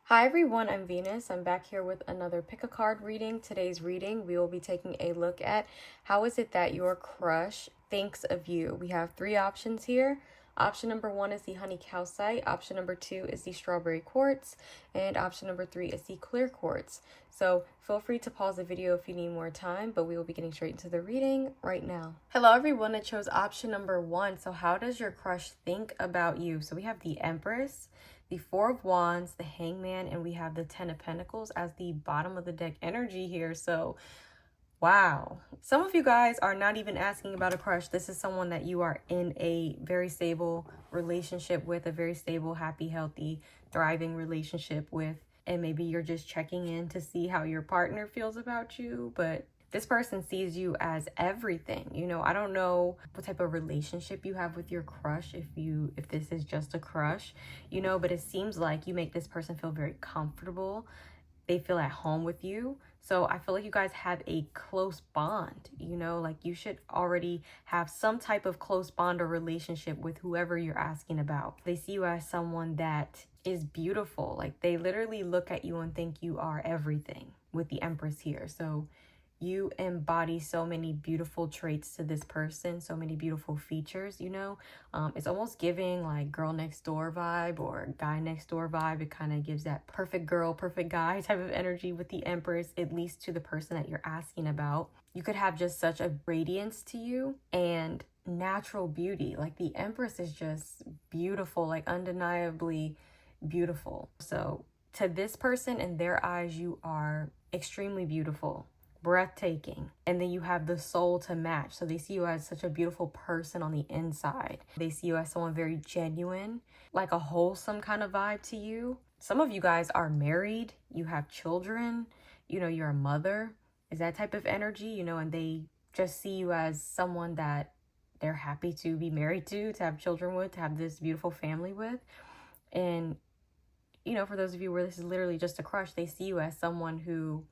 Hi everyone, I'm Venus. I'm back here with another pick a card reading. Today's reading, we will be taking a look at how is it that your crush thinks of you. We have three options here. Option number one is the honey calcite. Option number two is the strawberry quartz. And option number three is the clear quartz. So feel free to pause the video if you need more time, but we will be getting straight into the reading right now. Hello everyone, it chose option number one. So how does your crush think about you? So we have the Empress, the Four of Wands, the Hangman, and we have the Ten of Pentacles as the bottom of the deck energy here. So, wow. Some of you guys are not even asking about a crush. This is someone that you are in a very stable relationship with, a very stable, happy, healthy, thriving relationship with. And maybe you're just checking in to see how your partner feels about you, but this person sees you as everything. You know, I don't know what type of relationship you have with your crush, if this is just a crush, you know, but it seems like you make this person feel very comfortable. They feel at home with you. So I feel like you guys have a close bond, you know, like you should already have some type of close bond or relationship with whoever you're asking about. They see you as someone that is beautiful. Like they literally look at you and think you are everything with the Empress here. So you embody so many beautiful traits to this person, so many beautiful features, you know. It's almost giving like girl next door vibe or guy next door vibe. It kind of gives that perfect girl, perfect guy type of energy with the Empress, at least to the person that you're asking about. You could have just such a radiance to you and natural beauty. Like the Empress is just beautiful, like undeniably beautiful. So to this person, in their eyes, you are extremely beautiful, breathtaking, and then you have the soul to match. So they see you as such a beautiful person on the inside. They see you as someone very genuine, like a wholesome kind of vibe to you. Some of you guys are married, you have children, you know, you're a mother, is that type of energy, you know, and they just see you as someone that they're happy to be married to have children with, to have this beautiful family with. And you know, for those of you where this is literally just a crush, they see you as someone who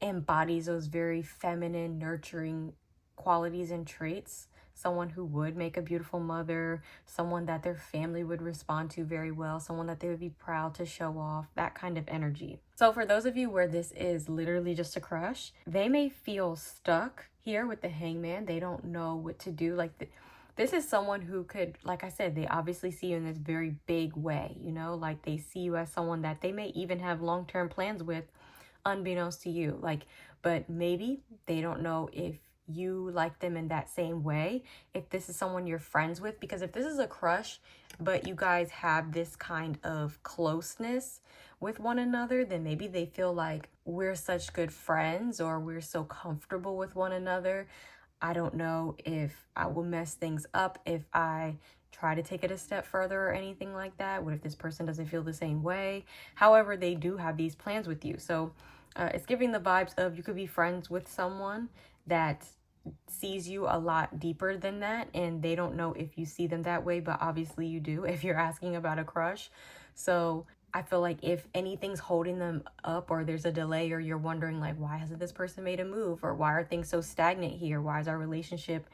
embodies those very feminine, nurturing qualities and traits. Someone who would make a beautiful mother, someone that their family would respond to very well, someone that they would be proud to show off, that kind of energy. So for those of you where this is literally just a crush, they may feel stuck here with the Hangman. They don't know what to do. Like this is someone who could, like I said, they obviously see you in this very big way, you know, like they see you as someone that they may even have long-term plans with, unbeknownst to you. Like, but maybe they don't know if you like them in that same way, if this is someone you're friends with. Because if this is a crush but you guys have this kind of closeness with one another, then maybe they feel like we're such good friends or we're so comfortable with one another. I don't know if I will mess things up if I try to take it a step further or anything like that. What if this person doesn't feel the same way? However, they do have these plans with you. So it's giving the vibes of you could be friends with someone that sees you a lot deeper than that, and they don't know if you see them that way, but obviously you do if you're asking about a crush. So I feel like if anything's holding them up or there's a delay or you're wondering like, why hasn't this person made a move, or why are things so stagnant here? Why is our relationship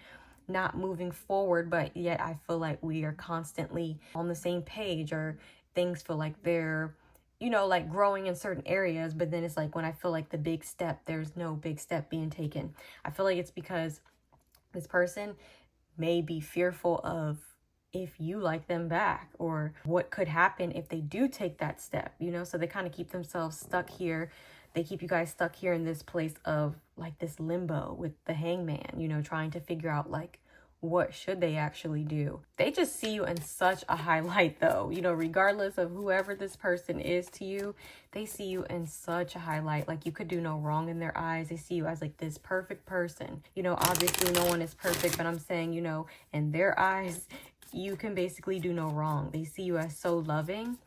not moving forward, but yet I feel like we are constantly on the same page, or things feel like they're, you know, like growing in certain areas, but then it's like when I feel like the big step, there's no big step being taken. I feel like it's because this person may be fearful of if you like them back, or what could happen if they do take that step, you know. So they kind of keep themselves stuck here. They keep you guys stuck here in this place of like this limbo with the Hangman, you know, trying to figure out like, what should they actually do? They just see you in such a highlight though, you know, regardless of whoever this person is to you, they see you in such a highlight. Like you could do no wrong in their eyes. They see you as like this perfect person. You know, obviously no one is perfect, but I'm saying, you know, in their eyes, you can basically do no wrong. They see you as so loving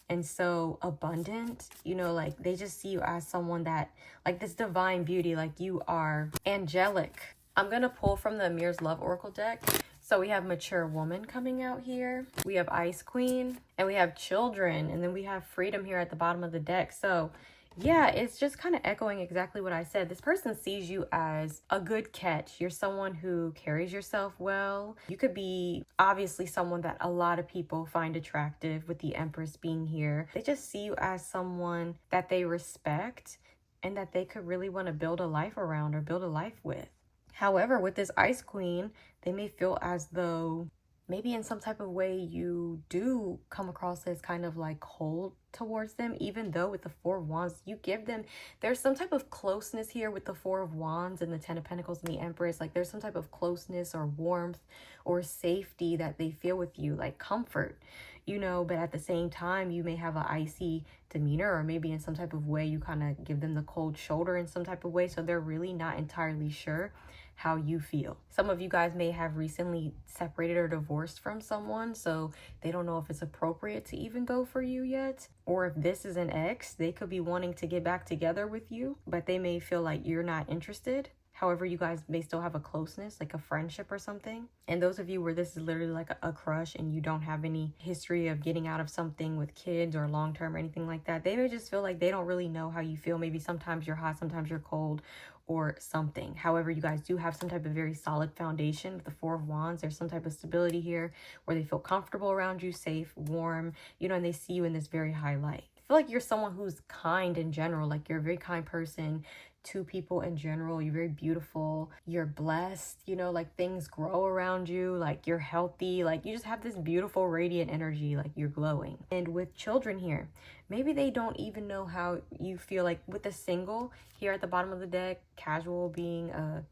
and so abundant, you know, like they just see you as someone that, like this divine beauty, like you are angelic. I'm going to pull from the Mirror's Love Oracle deck. So we have Mature Woman coming out here. We have Ice Queen, and we have Children, and then we have Freedom here at the bottom of the deck. So Yeah, it's just kind of echoing exactly what I said. This person sees you as a good catch. You're someone who carries yourself well. You could be obviously someone that a lot of people find attractive, with the Empress being here. They just see you as someone that they respect and that they could really want to build a life around or build a life with. However, with this Ice Queen, they may feel as though maybe in some type of way you do come across as kind of like cold towards them, even though with the Four of Wands you give them, there's some type of closeness here with the Four of Wands and the Ten of Pentacles and the Empress. Like there's some type of closeness or warmth or safety that they feel with you, like comfort, you know. But at the same time, you may have an icy demeanor, or maybe in some type of way you kind of give them the cold shoulder in some type of way, so they're really not entirely sure how you feel. Some of you guys may have recently separated or divorced from someone, so they don't know if it's appropriate to even go for you yet. Or if this is an ex, they could be wanting to get back together with you, but they may feel like you're not interested. However, you guys may still have a closeness, like a friendship or something. And those of you where this is literally like a crush and you don't have any history of getting out of something with kids or long term or anything like that, they may just feel like they don't really know how you feel. Maybe sometimes you're hot, sometimes you're cold, or something. However, you guys do have some type of very solid foundation with the Four of Wands. There's some type of stability here where they feel comfortable around you, safe, warm, you know, and they see you in this very high light. I feel like you're someone who's kind in general. Like you're a very kind person to people in general. You're very beautiful, you're blessed, you know, like things grow around you, like you're healthy, like you just have this beautiful radiant energy, like you're glowing. And with children here, maybe they don't even know how you feel. Like with the single here at the bottom of the deck, casual being a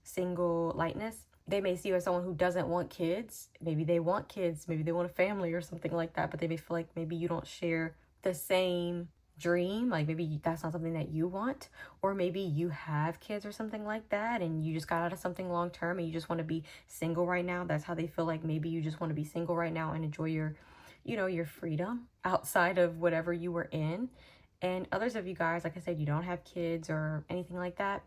single lightness, they may see you as someone who doesn't want kids. Maybe they want kids, maybe they want a family or something like that, but they may feel like maybe you don't share the same dream, like maybe that's not something that you want, or maybe you have kids or something like that and you just got out of something long term and you just want to be single right now. That's how they feel. Like maybe you just want to be single right now and enjoy your, you know, your freedom outside of whatever you were in. And others of you guys, like I said, you don't have kids or anything like that,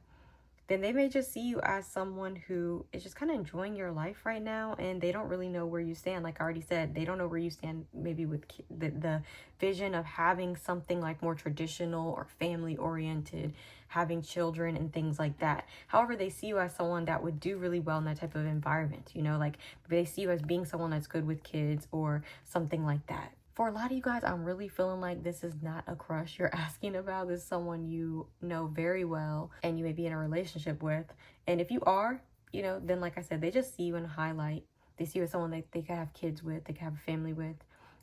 then they may just see you as someone who is just kind of enjoying your life right now, and they don't really know where you stand. Like I already said, they don't know where you stand maybe with the vision of having something like more traditional or family oriented, having children and things like that. However, they see you as someone that would do really well in that type of environment, you know, like they see you as being someone that's good with kids or something like that. For a lot of you guys, I'm really feeling like this is not a crush you're asking about. This is someone you know very well and you may be in a relationship with. And if you are, you know, then like I said, they just see you in a highlight. They see you as someone that they could have kids with, they could have a family with,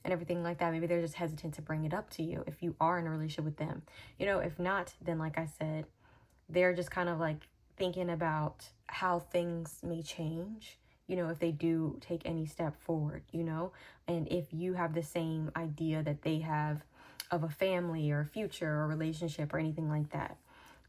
and everything like that. Maybe they're just hesitant to bring it up to you if you are in a relationship with them. You know, if not, then like I said, they're just kind of like thinking about how things may change, you know, if they do take any step forward, you know, and if you have the same idea that they have of a family or a future or a relationship or anything like that.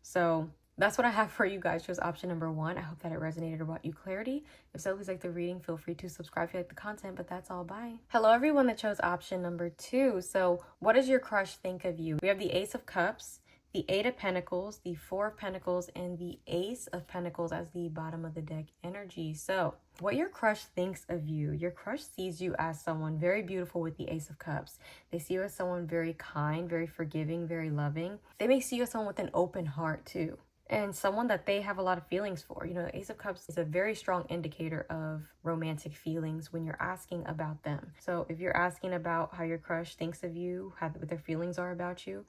So that's what I have for you guys. Chose option number one. I hope that it resonated or brought you clarity. If so, please like the reading. Feel free to subscribe if you like the content, but that's all. Bye. Hello, everyone that chose option number two. So what does your crush think of you? We have the Ace of Cups, the Eight of Pentacles, the Four of Pentacles, and the Ace of Pentacles as the bottom of the deck energy. So what your crush thinks of you. Your crush sees you as someone very beautiful with the Ace of Cups. They see you as someone very kind, very forgiving, very loving. They may see you as someone with an open heart too, and someone that they have a lot of feelings for. You know, Ace of Cups is a very strong indicator of romantic feelings when you're asking about them. So if you're asking about how your crush thinks of you, what their feelings are about you,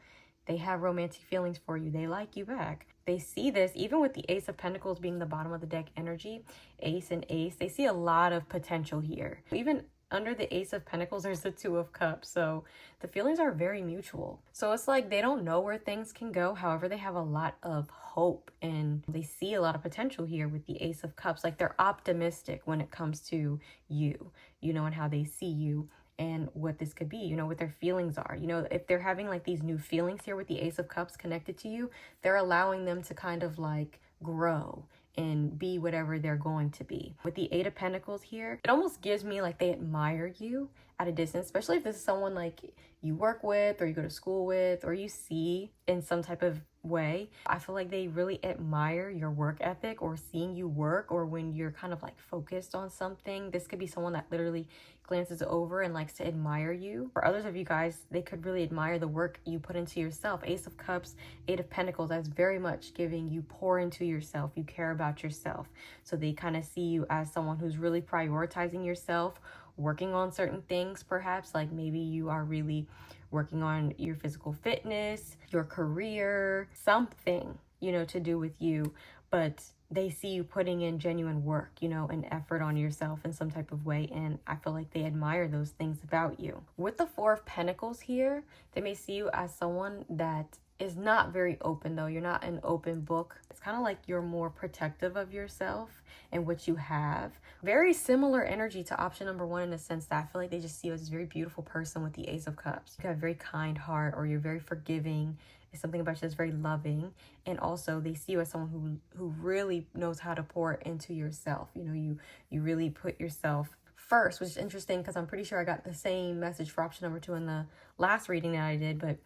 they have romantic feelings for you. They like you back. They see this, even with the Ace of Pentacles being the bottom of the deck energy, Ace and Ace, they see a lot of potential here. Even under the Ace of Pentacles, there's the Two of Cups. So the feelings are very mutual. So it's like they don't know where things can go. However, they have a lot of hope and they see a lot of potential here with the Ace of Cups. Like they're optimistic when it comes to you, you know, and how they see you and what this could be, you know, what their feelings are. You know, if they're having like these new feelings here with the Ace of Cups connected to you, they're allowing them to kind of like grow and be whatever they're going to be. With the Eight of Pentacles here, it almost gives me like they admire you at a distance, especially if this is someone like you work with or you go to school with or you see in some type of way. I feel like they really admire your work ethic or seeing you work, or when you're kind of like focused on something. This could be someone that literally glances over and likes to admire you. For others of you guys, they could really admire the work you put into yourself. Ace of Cups, Eight of Pentacles, that's very much giving you pour into yourself. You care about yourself. So they kind of see you as someone who's really prioritizing yourself, working on certain things perhaps, like maybe you are really working on your physical fitness, your career, something, you know, to do with you, but they see you putting in genuine work, you know, and effort on yourself in some type of way. And I feel like they admire those things about you. With the Four of Pentacles here, they may see you as someone that is not very open though. You're not an open book. It's kind of like you're more protective of yourself and what you have. Very similar energy to option number one in the sense that I feel like they just see you as a very beautiful person with the Ace of Cups. You have a very kind heart, or you're very forgiving. It's something about you that's very loving. And also they see you as someone who really knows how to pour into yourself. You know, you really put yourself first, which is interesting because I'm pretty sure I got the same message for option number two in the last reading that I did, but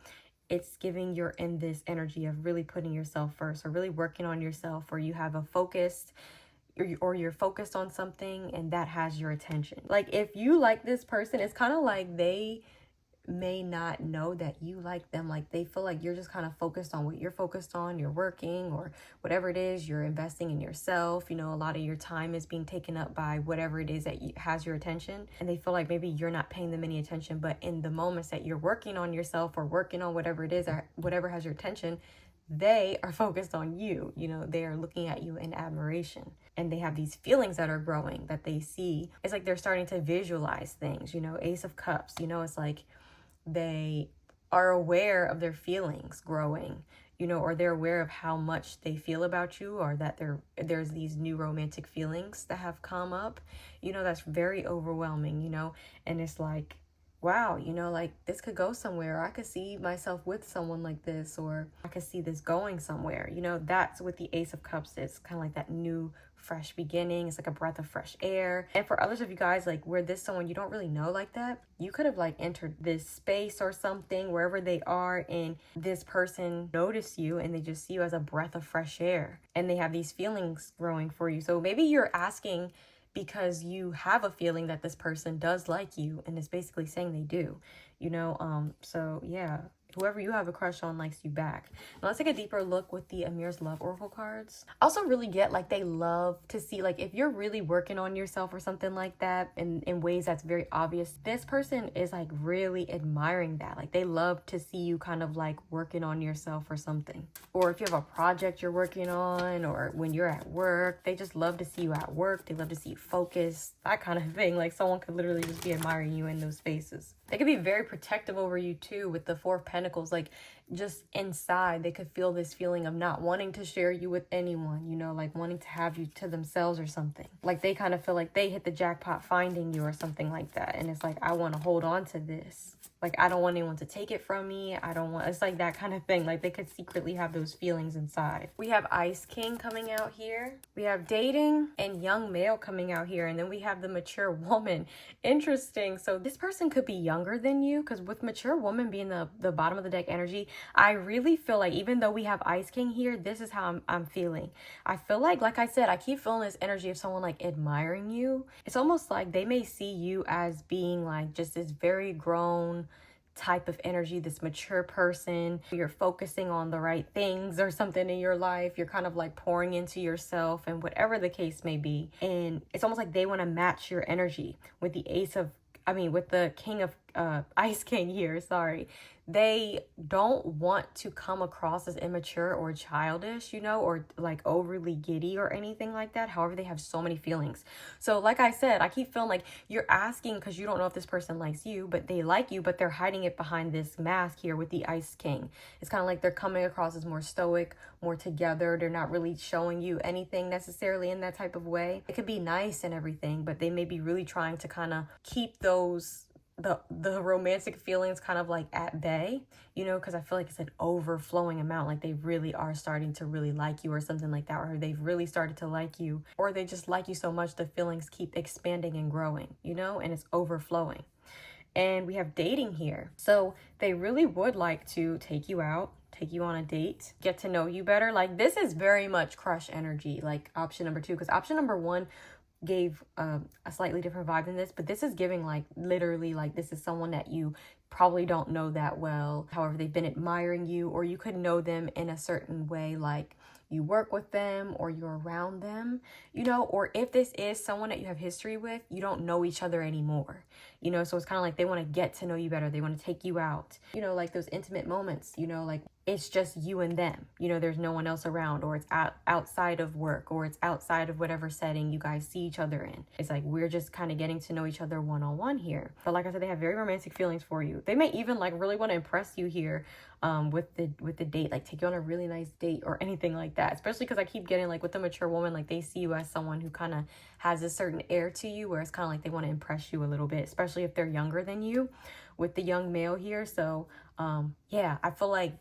it's giving you're in this energy of really putting yourself first, or really working on yourself, or you have a focused, or you're focused on something and that has your attention. Like if you like this person, it's kind of like they may not know that you like them. Like they feel like you're just kind of focused on what you're focused on. You're working or whatever it is, you're investing in yourself. You know, a lot of your time is being taken up by whatever it is that has your attention, and they feel like maybe you're not paying them any attention. But in the moments that you're working on yourself or working on whatever it is or whatever has your attention, they are focused on you. You know, they are looking at you in admiration, and they have these feelings that are growing that they see. It's like they're starting to visualize things, you know. Ace of Cups, you know, it's like they are aware of their feelings growing, you know, or they're aware of how much they feel about you, or that there's these new romantic feelings that have come up, you know. That's very overwhelming, you know. And it's like, wow, you know, like this could go somewhere. I could see myself with someone like this, or I could see this going somewhere. You know, that's what the Ace of Cups is. Kind of like that new, fresh beginning. It's like a breath of fresh air. And for others of you guys, like where this someone you don't really know like that, you could have like entered this space or something, wherever they are, and this person noticed you and they just see you as a breath of fresh air, and they have these feelings growing for you. So maybe you're asking because you have a feeling that this person does like you, and it's basically saying they do, you know. So yeah, whoever you have a crush on likes you back. Now let's take a deeper look with the Amir's Love Oracle cards. I also really get like they love to see, like if you're really working on yourself or something like that in ways that's very obvious, this person is like really admiring that. Like they love to see you kind of like working on yourself or something. Or if you have a project you're working on, or when you're at work, they just love to see you at work. They love to see you focused, that kind of thing. Like someone could literally just be admiring you in those spaces. They could be very protective over you too with the Four of Pentacles. Like just inside, they could feel this feeling of not wanting to share you with anyone, you know, like wanting to have you to themselves or something. Like they kind of feel like they hit the jackpot finding you or something like that. And it's like, I want to hold on to this. Like, I don't want anyone to take it from me. I don't want, it's like that kind of thing. Like they could secretly have those feelings inside. We have Ice King coming out here. We have dating and young male coming out here. And then we have the mature woman. Interesting. So this person could be younger than you, because with mature woman being the bottom of the deck energy, I really feel like even though we have Ice King here, this is how I'm feeling. I feel like I said, I keep feeling this energy of someone like admiring you. It's almost like they may see you as being like just this very grown type of energy, this mature person. You're focusing on the right things or something in your life. You're kind of like pouring into yourself and whatever the case may be. And it's almost like they want to match your energy with the with the King of Ice King here, sorry. They don't want to come across as immature or childish, you know, or like overly giddy or anything like that. However, they have so many feelings. So like I said, I keep feeling like you're asking because you don't know if this person likes you, but they like you, but they're hiding it behind this mask here with the Ice King. It's kind of like they're coming across as more stoic, more together. They're not really showing you anything necessarily in that type of way. It could be nice and everything, but they may be really trying to kind of keep those the romantic feelings kind of like at bay, you know, because I feel like it's an overflowing amount. Like they really are starting to really like you or something like that, or they've really started to like you, or they just like you so much the feelings keep expanding and growing, you know, and it's overflowing. And we have dating here. So they really would like to take you out, take you on a date, get to know you better. Like this is very much crush energy, like option number two, because option number one, gave a slightly different vibe than this, but this is giving like literally like this is someone that you probably don't know that well. However, they've been admiring you, or you could know them in a certain way, like you work with them or you're around them, you know, or if this is someone that you have history with, you don't know each other anymore, you know, so it's kind of like they want to get to know you better. They want to take you out, you know, like those intimate moments, you know, like it's just you and them, you know, there's no one else around, or it's outside of work, or it's outside of whatever setting you guys see each other in. It's like we're just kind of getting to know each other one-on-one here. But like I said, they have very romantic feelings for you. They may even like really want to impress you here with the date, like take you on a really nice date or anything like that, especially because I keep getting like with the mature woman, like they see you as someone who kind of has a certain air to you, where it's kind of like they want to impress you a little bit, especially if they're younger than you with the young male here. So yeah, I feel like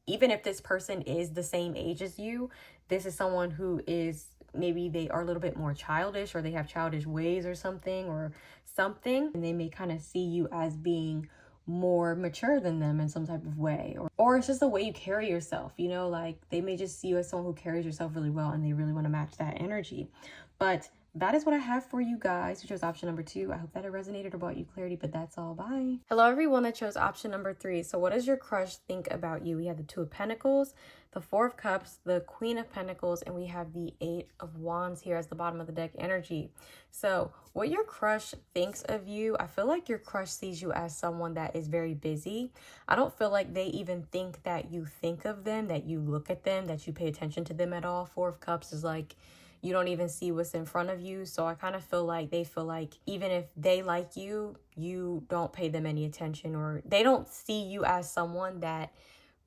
even if this person is the same age as you, this is someone who is, maybe they are a little bit more childish, or they have childish ways or something, and they may kind of see you as being more mature than them in some type of way, or it's just the way you carry yourself, you know, like they may just see you as someone who carries yourself really well, and they really want to match that energy. But that is what I have for you guys who chose option number 2. I hope that it resonated or brought you clarity, but that's all. Bye. Hello, everyone that chose option number 3. So what does your crush think about you? We have the 2 of Pentacles, the 4 of Cups, the Queen of Pentacles, and we have the 8 of Wands here as the bottom of the deck energy. So what your crush thinks of you, I feel like your crush sees you as someone that is very busy. I don't feel like they even think that you think of them, that you look at them, that you pay attention to them at all. 4 of Cups is like, you don't even see what's in front of you. So I kind of feel like they feel like even if they like you, you don't pay them any attention, or they don't see you as someone that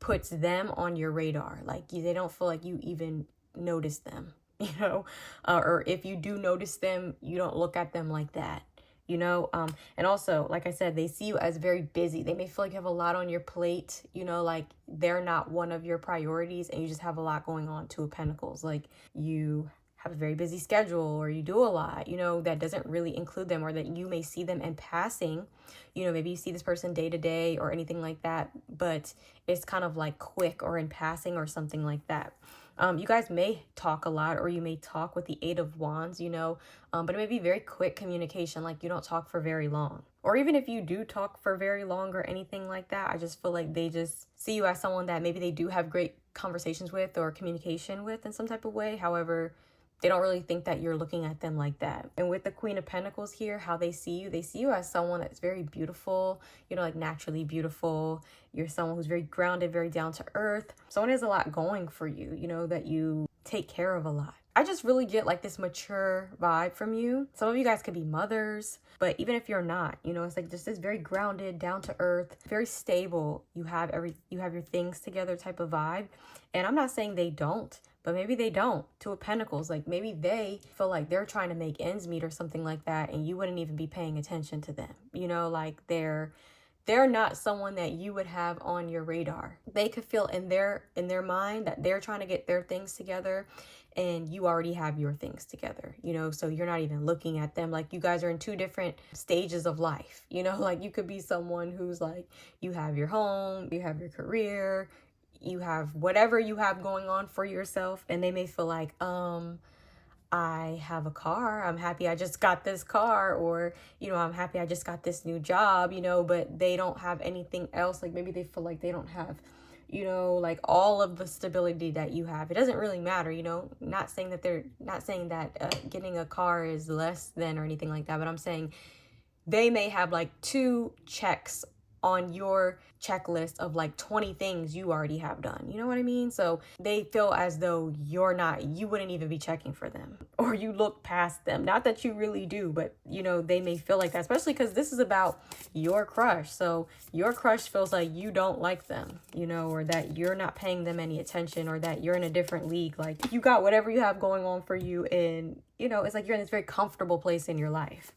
puts them on your radar. Like they don't feel like you even notice them, you know, or if you do notice them, you don't look at them like that, you know. And also, like I said, they see you as very busy. They may feel like you have a lot on your plate, you know, like they're not one of your priorities, and you just have a lot going on. 2 of Pentacles, like you have a very busy schedule, or you do a lot, you know, that doesn't really include them, or that you may see them in passing, you know, maybe you see this person day to day or anything like that, but it's kind of like quick or in passing or something like that. You guys may talk a lot, or you may talk with the 8 of Wands, you know, but it may be very quick communication, like you don't talk for very long. Or even if you do talk for very long or anything like that, I just feel like they just see you as someone that maybe they do have great conversations with or communication with in some type of way. However, they don't really think that you're looking at them like that. And with the Queen of Pentacles here, how they see you as someone that's very beautiful, you know, like naturally beautiful. You're someone who's very grounded, very down to earth. Someone who has a lot going for you, you know, that you take care of a lot. I just really get like this mature vibe from you. Some of you guys could be mothers, but even if you're not, you know, it's like just this very grounded, down to earth, very stable. You have your things together type of vibe. And I'm not saying they don't, but maybe they don't. 2 of Pentacles, like maybe they feel like they're trying to make ends meet or something like that, and you wouldn't even be paying attention to them. You know, like they're not someone that you would have on your radar. They could feel in their mind that they're trying to get their things together, and you already have your things together, you know, so you're not even looking at them. Like you guys are in 2 different stages of life, you know, like you could be someone who's like, you have your home, you have your career, you have whatever you have going on for yourself, and they may feel like, I have a car, I'm happy I just got this car, or, you know, I'm happy I just got this new job, you know, but they don't have anything else. Like maybe they feel like they don't have, you know, like all of the stability that you have. It doesn't really matter, you know, not saying that getting a car is less than or anything like that, but I'm saying they may have like 2 checks on your checklist of like 20 things you already have done. You know what I mean? So they feel as though you wouldn't even be checking for them, or you look past them. Not that you really do, but you know, they may feel like that, especially because this is about your crush. So your crush feels like you don't like them, you know, or that you're not paying them any attention, or that you're in a different league. Like you got whatever you have going on for you, and you know, it's like you're in this very comfortable place in your life.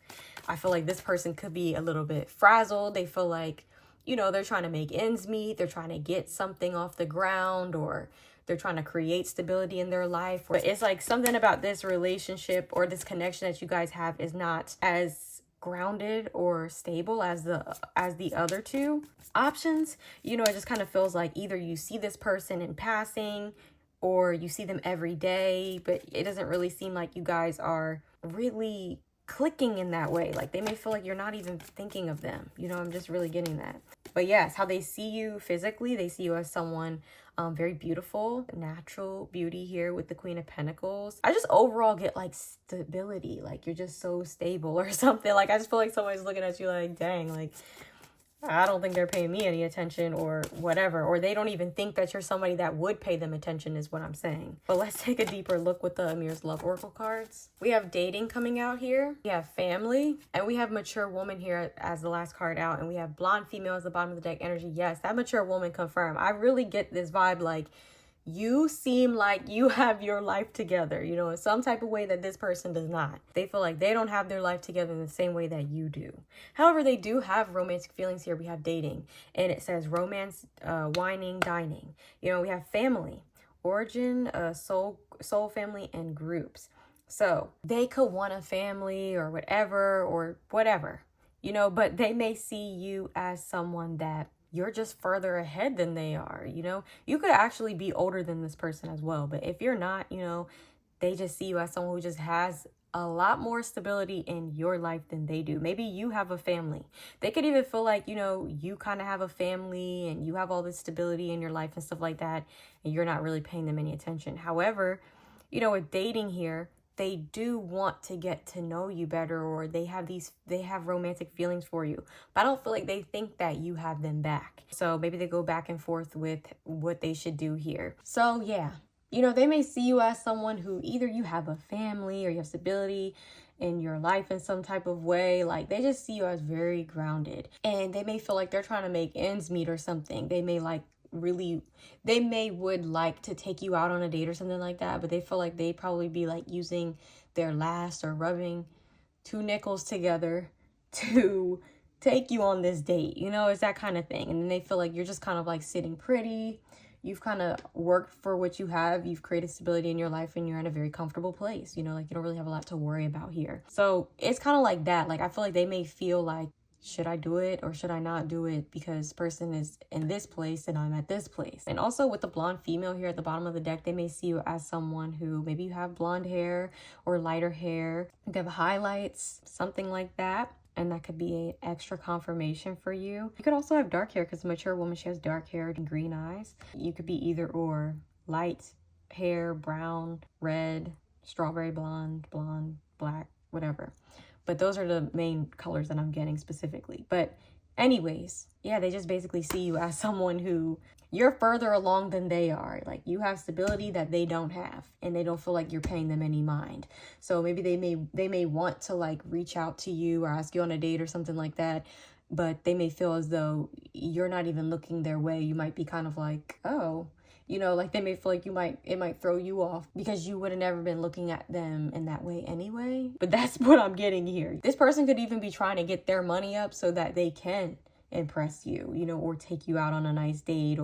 I feel like this person could be a little bit frazzled. They feel like, you know, they're trying to make ends meet. They're trying to get something off the ground, or they're trying to create stability in their life. But it's like something about this relationship or this connection that you guys have is not as grounded or stable as the other 2 options. You know, it just kind of feels like either you see this person in passing, or you see them every day, but it doesn't really seem like you guys are really clicking in that way. Like they may feel like you're not even thinking of them. You know, I'm just really getting that. But yes, how they see you physically, they see you as someone very beautiful, natural beauty here with the Queen of Pentacles. I just overall get like stability, like you're just so stable or something. Like I just feel like someone's looking at you like, dang, like I don't think they're paying me any attention or whatever, or they don't even think that you're somebody that would pay them attention is what I'm saying. But let's take a deeper look with the Amir's Love Oracle cards. We have dating coming out here. We have family, and we have mature woman here as the last card out, and we have blonde female as the bottom of the deck energy. Yes, that mature woman confirmed. I really get this vibe like you seem like you have your life together, you know, in some type of way that this person does not. They feel like they don't have their life together in the same way that you do. However, they do have romantic feelings here. We have dating, and it says romance, whining, dining. You know, we have family, origin, soul family, and groups. So they could want a family or whatever, you know, but they may see you as someone that you're just further ahead than they are, you know? You could actually be older than this person as well. But if you're not, you know, they just see you as someone who just has a lot more stability in your life than they do. Maybe you have a family. They could even feel like, you know, you kind of have a family and you have all this stability in your life and stuff like that, and you're not really paying them any attention. However, you know, with dating here, they do want to get to know you better, or they have romantic feelings for you, but I don't feel like they think that you have them back. So maybe they go back and forth with what they should do here. So yeah, you know, they may see you as someone who either you have a family or you have stability in your life in some type of way. Like they just see you as very grounded, and they may feel like they're trying to make ends meet or something. They may would like to take you out on a date or something like that, but they feel like they probably be like using their last or rubbing two nickels together to take you on this date, you know, it's that kind of thing. And then they feel like you're just kind of like sitting pretty. You've kind of worked for what you have. You've created stability in your life and you're in a very comfortable place, you know, like you don't really have a lot to worry about here. So it's kind of like that. Like I feel like they may feel like, should I do it or should I not do it, because this person is in this place and I'm at this place. And also with the blonde female here at the bottom of the deck, they may see you as someone who maybe you have blonde hair or lighter hair. You have highlights, something like that. And that could be an extra confirmation for you. You could also have dark hair, because a mature woman, she has dark hair and green eyes. You could be either or, light hair, brown, red, strawberry blonde, black, whatever. But those are the main colors that I'm getting specifically. But anyways, yeah, they just basically see you as someone who you're further along than they are. Like you have stability that they don't have, and they don't feel like you're paying them any mind. So maybe they may want to like reach out to you or ask you on a date or something like that, but they may feel as though you're not even looking their way. You might be kind of like, oh, you know, like they may feel like it might throw you off because you would have never been looking at them in that way anyway. But that's what I'm getting here. This person could even be trying to get their money up so that they can impress you, you know, or take you out on a nice date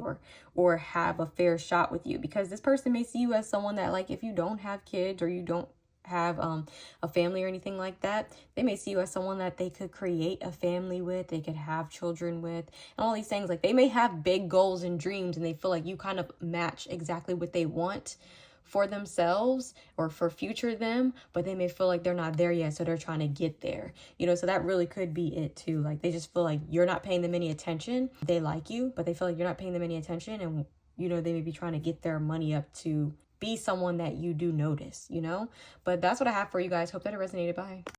or have a fair shot with you, because this person may see you as someone that, like, if you don't have kids or you don't have a family or anything like that, they may see you as someone that they could create a family with, they could have children with, and all these things. Like they may have big goals and dreams, and they feel like you kind of match exactly what they want for themselves or for future them, but they may feel like they're not there yet, so they're trying to get there, you know. So that really could be it too. Like they just feel like you're not paying them any attention. They like you, but they feel like you're not paying them any attention, and you know, they may be trying to get their money up to be someone that you do notice, you know. But that's what I have for you guys. Hope that it resonated. Bye.